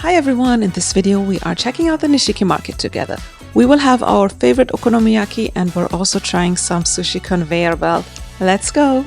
Hi everyone, in this video we are checking out the Nishiki Market together. We will have our favorite Okonomiyaki and we're also trying some sushi conveyor belt. Let's go!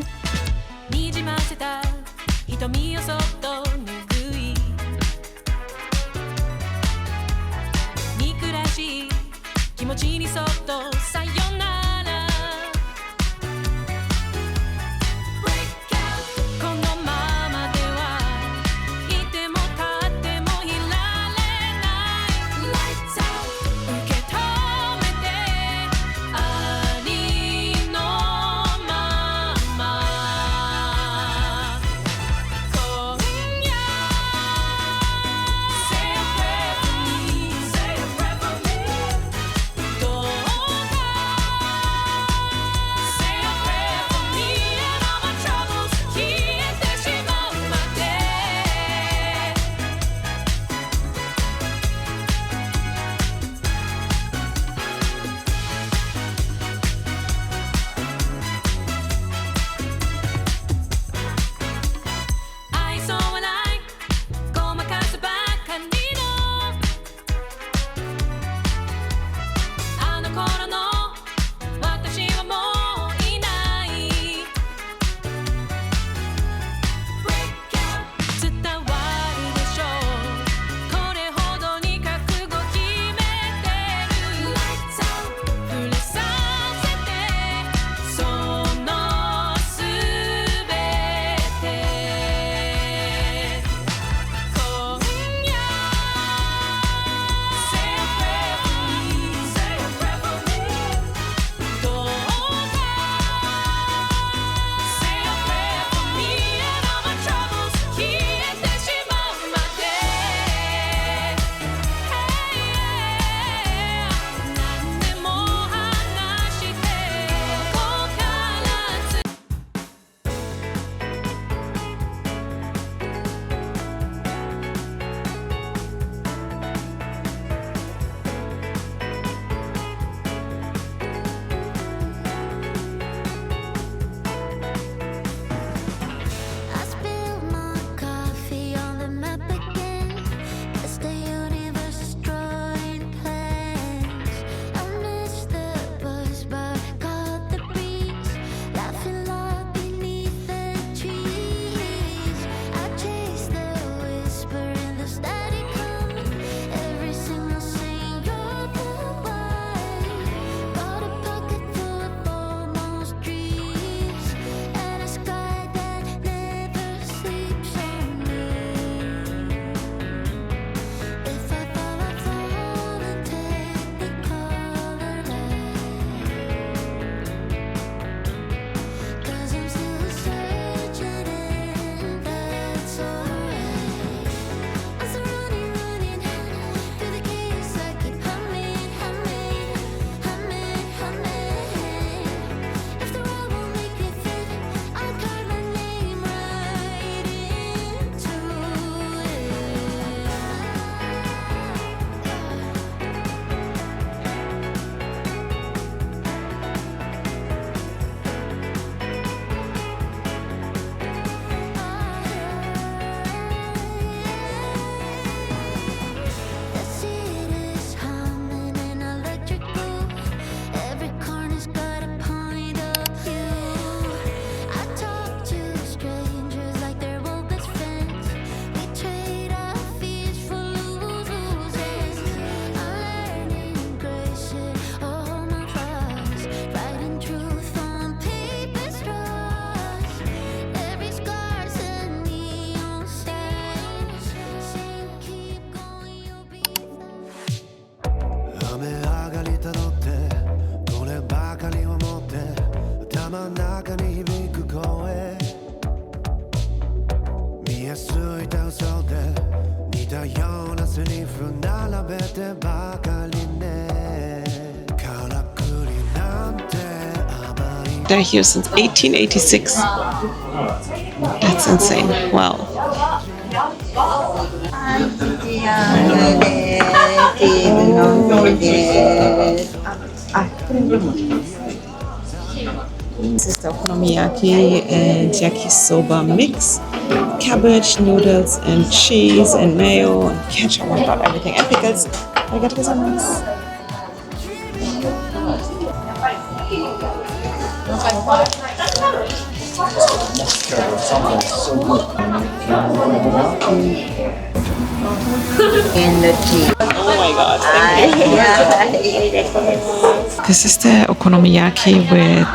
They're here since 1886. That's insane. Wow. This is the okonomiyaki and yakisoba mix. Cabbage, noodles, and cheese, and mayo, and ketchup. Oh my god, everything. And pickles. Arigatou gozaimasu. In the tea. Oh my god, thank you. This is the okonomiyaki with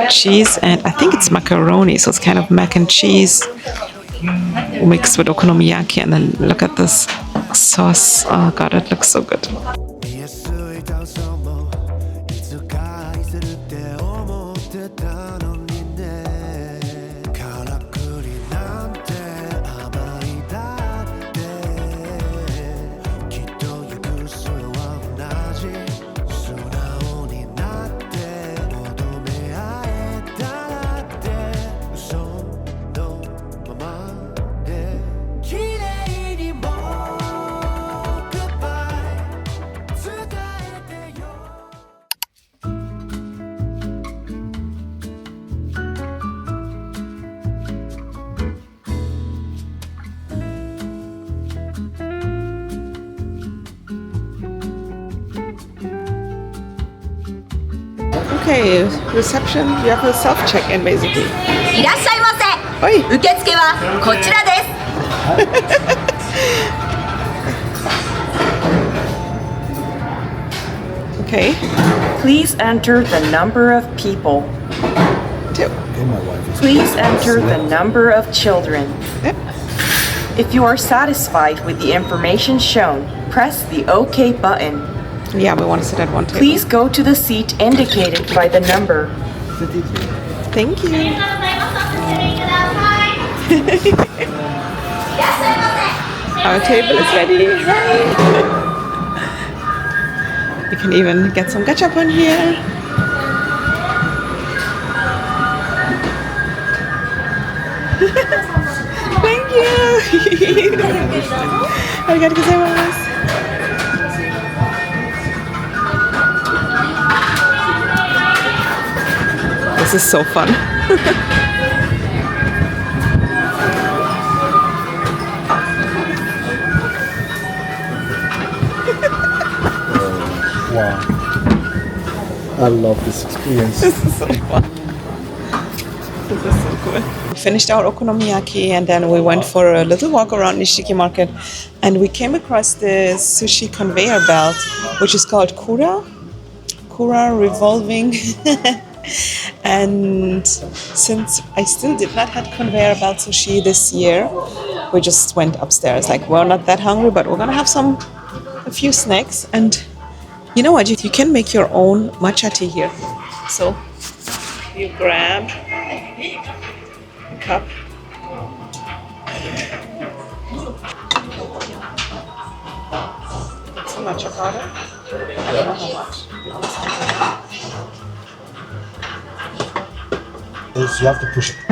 cheese and I think it's macaroni, so it's kind of mac and cheese mixed with okonomiyaki, and then look at this sauce. Oh god, it looks so good. Okay, reception, you have a self-check-in basically. いらっしゃいませ。はい。受付はこちらです。Okay. Please enter the number of people. 2. Please enter the number of children. Yep. If you are satisfied with the information shown, press the OK button. Yeah, we want to sit at one table. Please go to the seat indicated by the number. Thank you. Our table is ready. You can even get some ketchup on here. Thank you. Arigatou gozaimasu. This is so fun. Wow. I love this experience. This is so fun. This is so cool. We finished our okonomiyaki and then we went for a little walk around Nishiki Market and we came across the sushi conveyor belt, which is called Kura. Kura Revolving. And since I still did not have conveyor belt sushi this year, we just went upstairs. Like, we're not that hungry, but we're gonna have a few snacks. And you know what? You can make your own matcha tea here. So you grab a cup. Some matcha powder. I don't know how much. Is you have to push it. I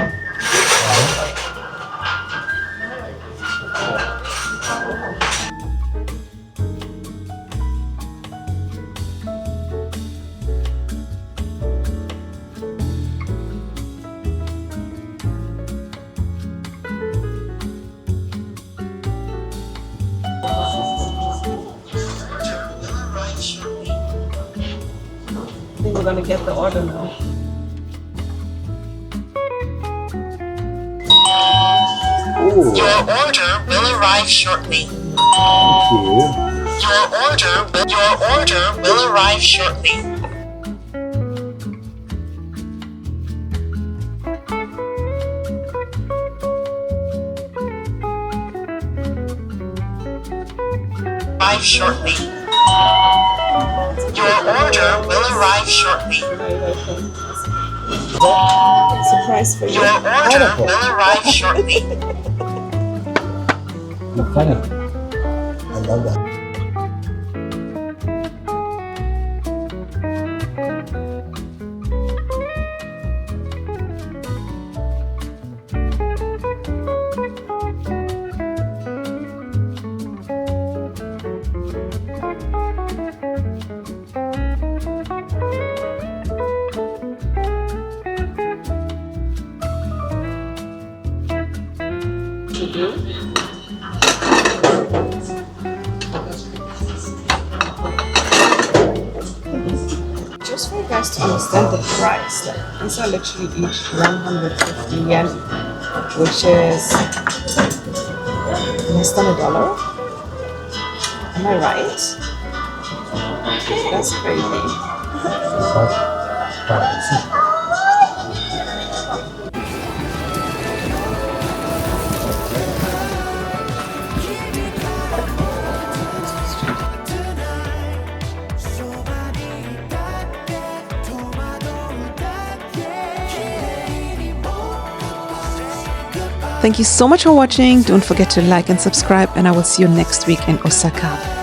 think we're gonna get the order now. Ooh, Your order will arrive shortly. thank you. Your order will arrive shortly. Arrive shortly. Your order will arrive shortly. Surprise for you. Your order will arrive shortly. You're funny. I love that. guys to understand the price. Like, these are literally each 150 yen, which is less than $1. Am I right? That's crazy. Thank you so much for watching. Don't forget to like and subscribe, and I will see you next week in Osaka.